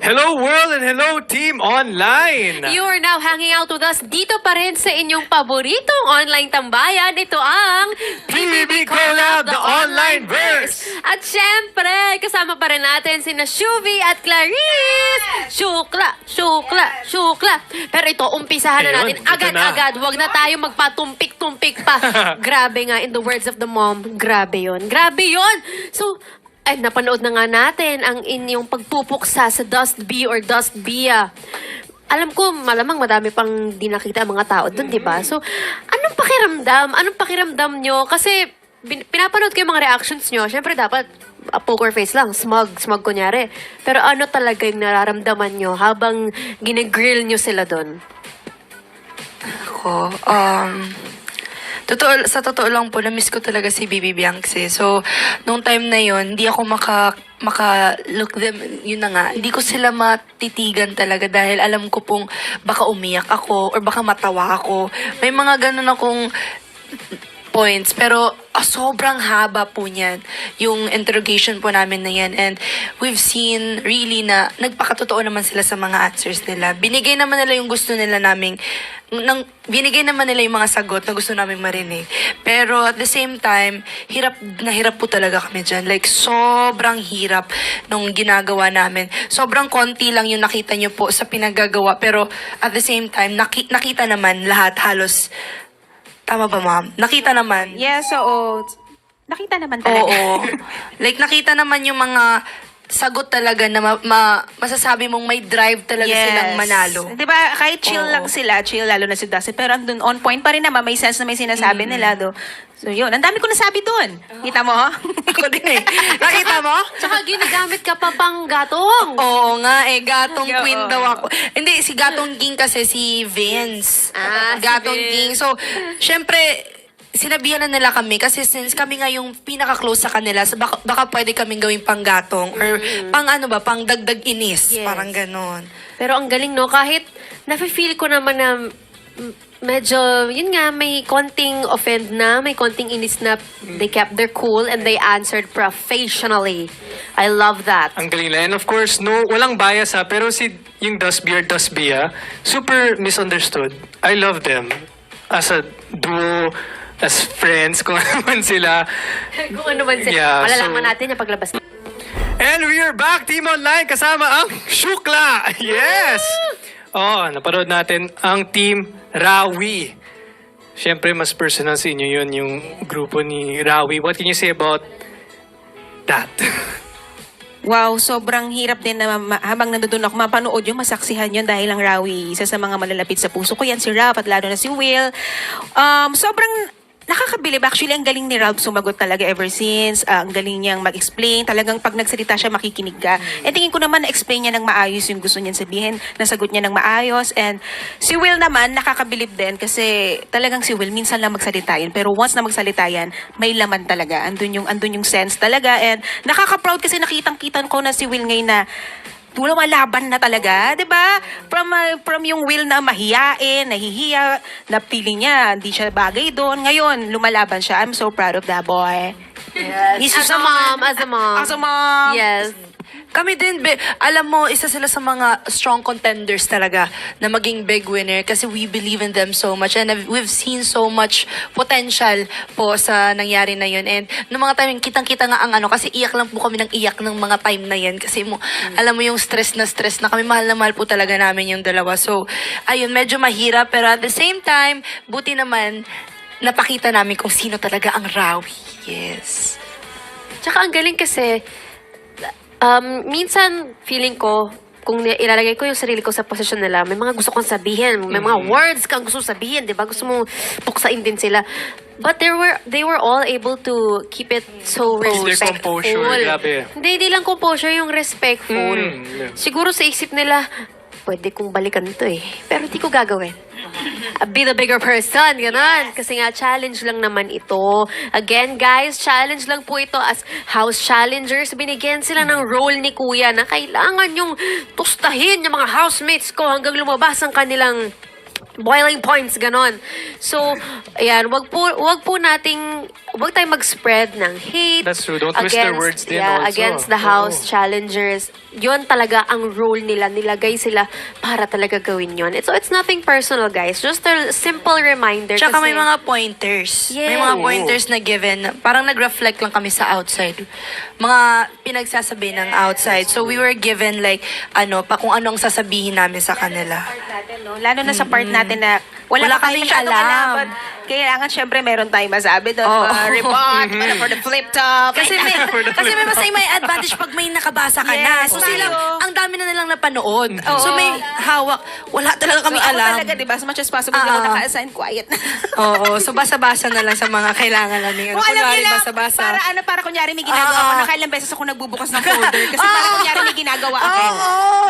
Hello world and hello team online! You are now hanging out with us dito pa rin sa inyong paboritong online tambayan. Ito ang PBB Collab, the online verse! At syempre, kasama pa rin natin sina Shuvi at Clarice. Shukla, shukla, shukla. Pero ito, umpisahan na Ayun, natin ito agad-agad. Huwag na tayo magpatumpik-tumpik pa. Grabe nga, in the words of the mom, grabe yon. Grabe yon. So, ay, napanood na nga natin ang inyong pagpupuksa sa Dust B or Dust Bia. Alam ko, malamang madami pang di nakita ang mga tao doon, di ba? So, anong pakiramdam? Anong pakiramdam nyo? Kasi, pinapanood ko yung mga reactions nyo. Siyempre, dapat poker face lang. Smug kunyari. Pero ano talaga yung nararamdaman nyo habang ginagrill nyo sila doon? Ako, sa totoo lang po, na-miss ko talaga si Bibi Bianx eh. So, nung time na yon hindi ako maka-look them, yun na nga, hindi ko sila matitigan talaga dahil alam ko pong baka umiyak ako or baka matawa ako. May mga ganun akong points, pero sobrang haba po niyan, yung interrogation po namin na yan. And we've seen really na nagpakatotoo naman sila sa mga answers nila. Binigay naman nila yung gusto nila naming, binigay naman nila yung mga sagot na gusto naming marinig. Pero at the same time, hirap na hirap po talaga kami dyan. Like, sobrang hirap nung ginagawa namin. Sobrang konti lang yung nakita nyo po sa pinagagawa. Pero at the same time, nakita naman lahat halos. Tama ba, ma'am? Nakita naman. Yes, oo. Nakita naman talaga. Oo. Like, nakita naman yung mga sagot talaga na masasabi mong may drive talaga silang manalo. Diba, kahit chill Oo. lang sila, chill lalo na si Dustin, pero andun on point pa rin naman, may sense na may sinasabi nila do. So yun, ang dami ko nasabi doon. Kita mo? Ako din eh. Nakita mo? Tsaka ginagamit ka pa pang gatong. Oo nga eh, Gatong Oo. Queen daw ako. Hindi, si Gatong King kasi si Vince. Ah, si Gatong Vince. King. So, syempre, sinabihan na nila kami kasi since kami nga yung pinaka-close sa kanila, so baka pwede kaming gawing panggatong or pang ano ba, pang dagdag inis. Yes. Parang ganon. Pero ang galing, no? Kahit nafe-feel ko naman na medyo, yun nga, may konting offend na, may konting inis na they kept their cool and they answered professionally. I love that. Ang galing na. And of course, walang bias ha, pero yung Dust Beer, Dust Bia, super misunderstood. I love them as a duo, as friends, kung ano man sila. Kung ano man sila. Yeah, Malalaman so- natin yung paglabas. And we are back, Team Online, kasama ang Shukla! Yes! Oh, napanood natin ang Team Rawi. Siyempre, mas personal sa inyo yun, yung grupo ni Rawi. What can you say about that? Wow, sobrang hirap din na habang nandun ako mapanood yung masaksihan yun dahil ang Rawi, isa sa mga malalapit sa puso ko yan, si Rap at lalo na si Will. Sobrang nakakabilib. Actually, ang galing ni Ralph sumagot talaga ever since. Ang galing niyang mag-explain. Talagang pag nagsalita siya, makikinig ka. And tingin ko naman na-explain niya ng maayos yung gusto niyang sabihin. Nasagot niya ng maayos. And si Will naman, nakakabilib din kasi talagang si Will, minsan lang magsalita yan. Pero once na magsalita yan, may laman talaga. Andun yung sense talaga. And nakaka-proud kasi nakitang-kitan ko na si Will ngayon na lumalaban na talaga, 'di ba? From yung Will na mahiyain, nahihiya, na feeling niya hindi siya bagay doon. Ngayon, lumalaban siya. I'm so proud of that boy. Yes. As a mom, as a mom. As a mom. Yes. Kami din, alam mo, isa sila sa mga strong contenders talaga na maging big winner kasi we believe in them so much and we've seen so much potential po sa nangyari na yun. And noong mga time, kitang-kita nga ang ano, kasi iyak lang po kami ng iyak ng mga time na yan kasi alam mo yung stress na kami, mahal na mahal po talaga namin yung dalawa. So, ayun, medyo mahirap pero at the same time, buti naman, napakita namin kung sino talaga ang Rawi. Yes. Tsaka ang galing kasi, minsan feeling ko, kung ilalagay ko yung sarili ko sa posisyon nila, may mga gusto kong sabihin, may mga words kang gusto sabihin, di ba? Gusto mong puksain din sila. But they were all able to keep it so Their respectful. composure, grabe. Hindi lang composure, yung respectful. Yeah. Siguro sa isip nila, pwede kong balikan to eh. Pero di ko gagawin. Be the bigger person, gano'n. Kasi nga, challenge lang naman ito. Again, guys, challenge lang po ito as house challengers. Binigyan sila ng role ni Kuya na kailangan yung tustahin yung mga housemates ko hanggang lumabas ang kanilang boiling points, ganon. So, ayan, wag tayong mag-spread ng hate. That's true. Don't twist their words din also. Against the house Oo. challengers. Yun talaga ang role nila. Nilagay sila para talaga gawin yun. So, it's nothing personal, guys. Just a simple reminder. Tsaka kasi, may mga pointers. May Yes. mga pointers na given. Parang nag-reflect lang kami sa outside. Mga pinagsasabi ng outside. So we were given like, kung ano ang sasabihin namin sa kanila. Part natin, no? Lalo na sa part natin na wala pa kaming masyadong alam. but kailangan syempre meron tayong masabi doon. Oo. Report, para for the flip top. Kasi may may advantage pag may nakabasa ka na. Yes, So tayo. sila, ang dami na nilang napanood. So may hawak. Wala talaga kami So, ako alam. talaga, di ba? As much as possible, hindi ako Oo. naka-assign quiet. Oo. So basa-basa na lang sa mga kailangan namin. Kung alam Kunwari, nila, basa-basa. para kunyari may ginagawa ako, nakailang beses ako nagbubukas ng folder. Kasi para kunyari may ginagawa ako.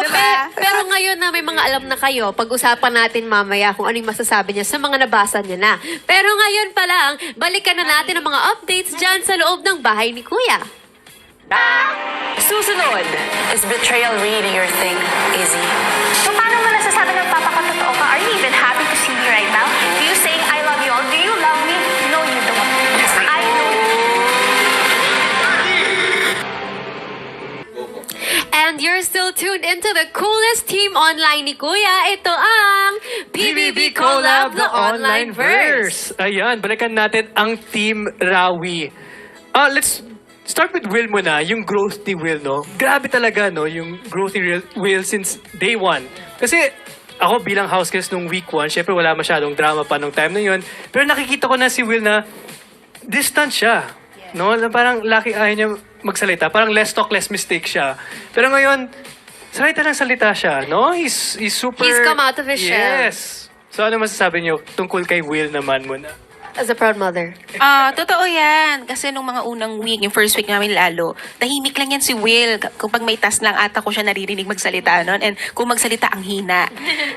Diba? Pero ngayon na may mga alam na kayo, pag-usapan natin mamaya kung ano yung masasabi niya sa mga nabasa niya na. Pero ngayon pa lang, balikan na natin ang mga updates dyan sa loob ng bahay ni Kuya. Susunod, is betrayal really your thing, Izzy? So paano mo nasasabi na papakatotoo ka? Are you even happy to see me right now? Do you saying I love you all? Do you love me? No, you don't. I know. And you're still tuned into the coolest team online ni Kuya. Ito ang PBB Collab, the online verse. Ayan, balikan natin ang Team Rawi. Let's start with Will muna. Yung growth ni Will, no? Grabe talaga, no? Yung growth ni Will since day one. Kasi ako bilang house guest nung week 1, syempre wala masyadong drama pa nung time na yun. Pero nakikita ko na si Will na distant siya. No? Na parang laki ayaw niya magsalita. Parang less talk, less mistake siya. Pero ngayon, salita ng salita siya, no? He's super... He's come out of his shell. Yes. So ano masasabi niyo tungkol kay Will naman muna? As a proud mother. Totoo yan. Kasi nung mga unang week, yung first week namin lalo, tahimik lang yan si Will. Kung pag may task lang ata ko siya naririnig magsalita nun. And kung magsalita, ang hina.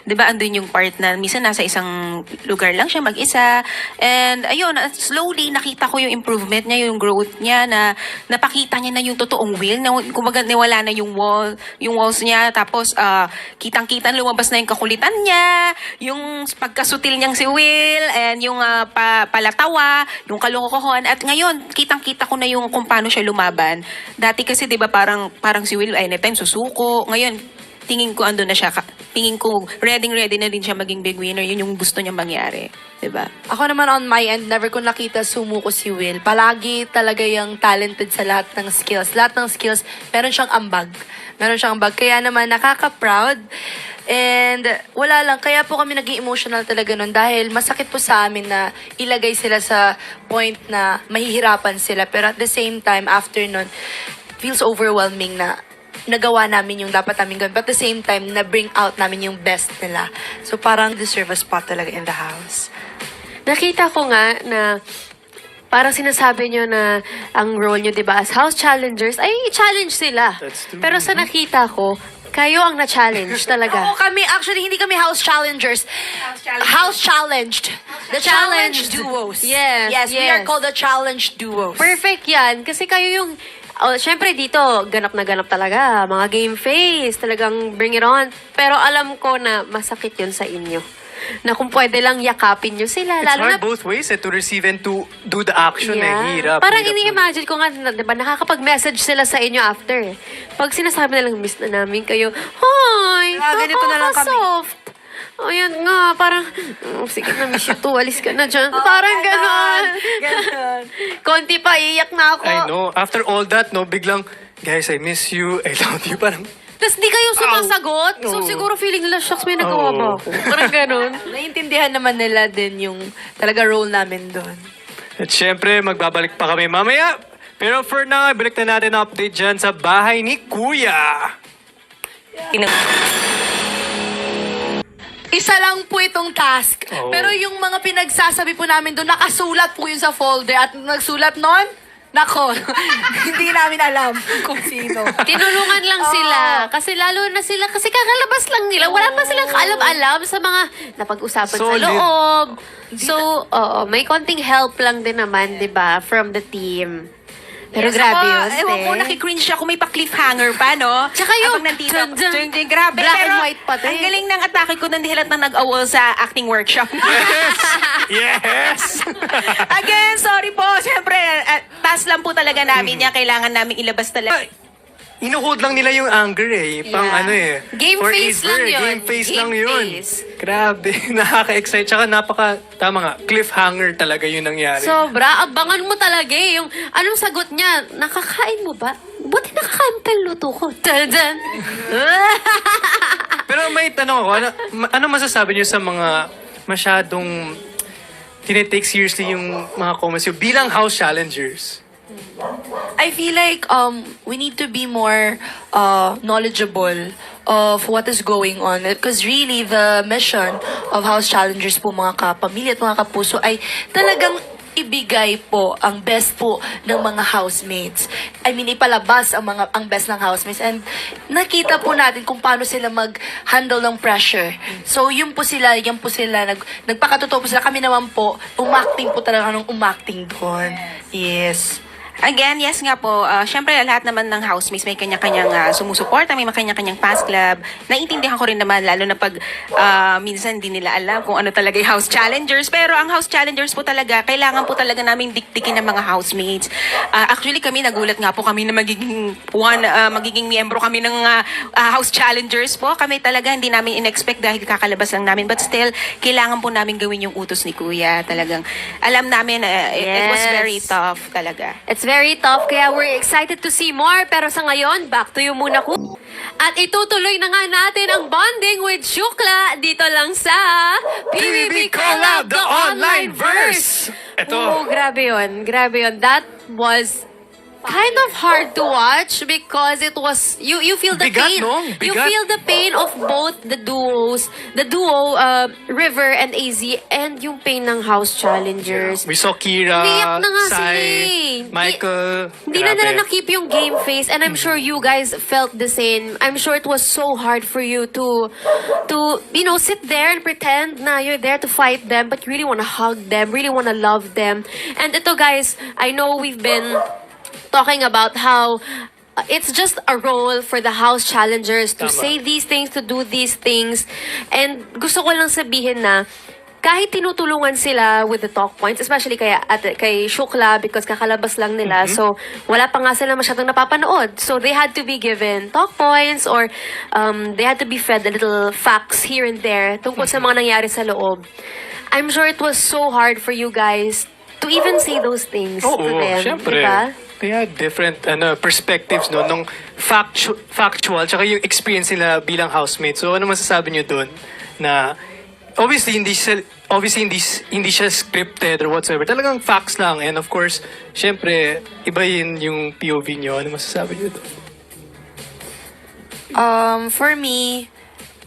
Diba, andun yung part na minsan nasa isang lugar lang siya mag-isa. And ayun, slowly nakita ko yung improvement niya, yung growth niya, na napakita niya na yung totoong Will. Na, kumbaga, niwala na yung walls niya. Tapos, kitang-kita lumabas na yung kakulitan niya, yung pagkasutil niyang si Will, and yung palatawa, yung kalokohan. At ngayon, kitang-kita ko na yung kung paano siya lumaban. Dati kasi, di ba, parang si Will, anytime susuko. Ngayon, tingin ko ando na siya. Tingin ko, ready na din siya maging big winner. Yun yung gusto niya mangyari. Di ba? Ako naman on my end, never ko nakita sumuko si Will. Palagi talaga yung talented sa lahat ng skills. Lahat ng skills, meron siyang ambag. Kaya naman, nakaka-proud. And wala lang, kaya po kami naging emotional talaga nun dahil masakit po sa amin na ilagay sila sa point na mahihirapan sila. Pero at the same time, after nun, feels overwhelming na nagawa namin yung dapat namin gawin. But at the same time, na-bring out namin yung best nila. So parang deserve a spot talaga in the house. Nakita ko nga na parang sinasabi nyo na ang role nyo, di ba, as house challengers, ay challenge sila. That's true. Pero sa nakita ko, kayo ang na-challenge talaga. Oo, actually, hindi kami house challengers. House challenged. The challenge duos. Yes, we are yes. called the challenge duos. Perfect yan. Kasi kayo yung, syempre dito, ganap na ganap talaga. Mga game face, talagang bring it on. Pero alam ko na masakit yun sa inyo. Na kung pwede lang yakapin nyo sila. It's Lalo hard na, both ways to receive and to do the action. Hirap. Parang hirap. ini-imagine ko nga, diba, nakakapag-message sila sa inyo after. Pag sinasabi nilang, miss na namin kayo, hi, Ganito na lang kami. soft. Ayan nga, parang, sige na, miss you too, alis ka na dyan. Parang ganon. Konti pa, iyak na ako. I know. After all that, no, biglang, guys, I miss you, I love you. Parang, Tapos di kayo sumasagot. So Oo. siguro feeling nila, shucks, may nagawa ba Oo. ako? Parang ganon. Naiintindihan naman nila din yung talaga role namin doon. at syempre, magbabalik pa kami mamaya. Pero for now, balik na natin ang update dyan sa bahay ni Kuya. Isa lang po itong task. Oo. Pero yung mga pinagsasabi po namin doon, nakasulat po yun sa folder. At nagsulat nun, nako, hindi namin alam kung sino. Tinulungan lang sila. Kasi lalo na sila, kasi kakalabas lang nila. Wala pa silang kaalam-alam sa mga napag-usapan sa Solid. loob. So, oo, may konting help lang din naman, di ba, from the team. Pero Yes, grabe ako, yun, ewan ko, te. nakikringe ako, may pa-cliffhanger pa, no? Tsaka yung Habang nandito, dun, dun, grabe. black pero and white pa, te. ang galing ng atake ko nang dihilat na nag-awol sa acting workshop. Yes! Again, sorry po. Siyempre, task lang po talaga namin yan. Kailangan namin ilabas talaga. Inuhold lang nila yung anger eh. Pang Yeah. ano eh. Game For face Avery, lang yun. Game face Game lang yun. face. Grabe. Nakaka-excite. Tsaka tama nga, cliffhanger talaga yun nangyari. Sobra, abangan mo talaga eh. Yung, anong sagot niya? Nakakain mo ba? Buti nakakain pa yung luto ko. Dun-dun. Pero may tanong ako, ano masasabi niyo sa mga masyadong tinitake seriously yung mga comments yung bilang house challengers? I feel like we need to be more knowledgeable of what is going on. Because really, the mission of House Challengers po mga kapamilya at mga kapuso ay talagang ibigay po ang best po ng mga housemates. I mean, ipalabas ang best ng housemates. And nakita po natin kung paano sila mag-handle ng pressure. So, yan po sila, nagpakatotoo po sila. Kami naman po, umacting po talaga ng umacting doon. Yes. Again, yes nga po. Siyempre, lahat naman ng housemates may kanya-kanyang sumusuporta, may kanya-kanyang fans club. Naiintindihan ko rin naman, lalo na pag minsan hindi nila alam kung ano talaga yung house challengers. Pero ang house challengers po talaga, kailangan po talaga namin diktikin ng mga housemates. Actually, kami, nagulat nga po kami na magiging miyembro kami ng house challengers po. Kami talaga hindi namin in-expect dahil kakalabas lang namin. But still, kailangan po namin gawin yung utos ni Kuya. Talagang, alam namin, it was Yes. very tough talaga. It's very tough, kaya we're excited to see more. Pero sa ngayon, back to you muna ko. At itutuloy na nga natin ang bonding with Shukla dito lang sa PBB Collab, the online verse. Ito. Oh, grabe yun. Grabe yun. That was kind of hard to watch because it was you feel the Bigat, pain. no? You Bigat. feel the pain of both the duo River and AZ, and yung pain ng house challengers. We saw Kira, Umiyak na nga Sai, sila eh. Michael. Hindi na Grabe. nila nakip yung game face, and I'm sure you guys felt the same. I'm sure it was so hard for you to sit there and pretend na you're there to fight them, but you really want to hug them, really want to love them. And ito guys, I know we've been talking about how it's just a role for the house challengers to Tama. say these things, to do these things. And gusto ko lang sabihin na kahit tinutulungan sila with the talk points, especially kay Shukla because kakalabas lang nila, so wala pa nga sila masyadong napapanood. So they had to be given talk points or they had to be fed a little facts here and there tungkol sa mga nangyari sa loob. I'm sure it was so hard for you guys to even say those things to Oo, them. syempre. Diba? They had different perspectives no, nung factual tsaka yung experience nila bilang housemate. So ano masasabi niyo doon na obviously hindi siya scripted or whatsoever. Talagang facts lang, and of course, syempre iba yun yung POV niyo. Ano masasabi niyo doon? For me,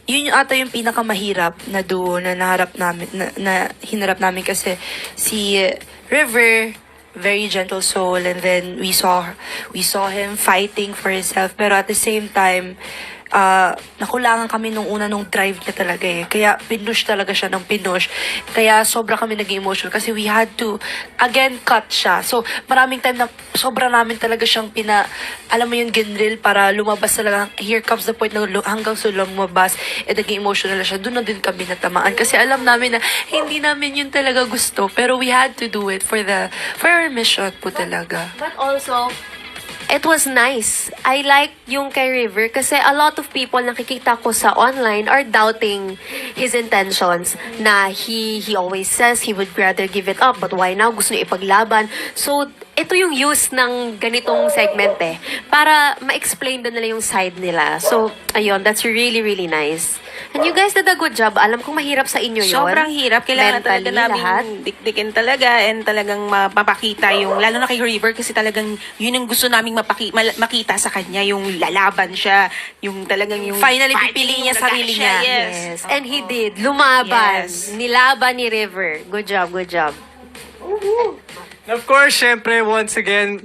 yun yung ata yung pinakamahirap na duo na naharap namin, na hinarap namin kasi si River, very gentle soul, and then we saw him fighting for himself, pero at the same time, nakulangan kami nung drive niya talaga eh. Kaya pinush talaga siya ng pinush. Kaya sobra kami naging emotional kasi we had to, again, cut siya. So, maraming time na sobra namin talaga siyang alam mo yung ginril para lumabas talaga. Here comes the point na hanggang sa lumabas, naging emotional na siya. Doon na din kami natamaan. Kasi alam namin na hindi namin yun talaga gusto. Pero we had to do it for our mission po talaga. But also, it was nice. I like yung kay River kasi a lot of people nakikita ko sa online are doubting his intentions na he always says he would rather give it up, but why now? Gusto niya ipaglaban. So, ito yung use ng ganitong segment eh. Para ma-explain din nila yung side nila. So, ayun, that's really, really nice. And you guys did a good job. Alam kong mahirap sa inyo yun. Sobrang hirap. Kailangan talaga Mentally, namin lahat. dikdikin talaga and talagang mapapakita yung, lalo na kay River kasi talagang yun ang gusto naming makita sa kanya, yung lalaban siya, yung talagang yung Finally, fighting, pipiliin niya yung sarili siya, niya. Yes. Yes. And he did. Lumaban. Yes. Nilaban ni River. Good job, good job. Of course, syempre, once again,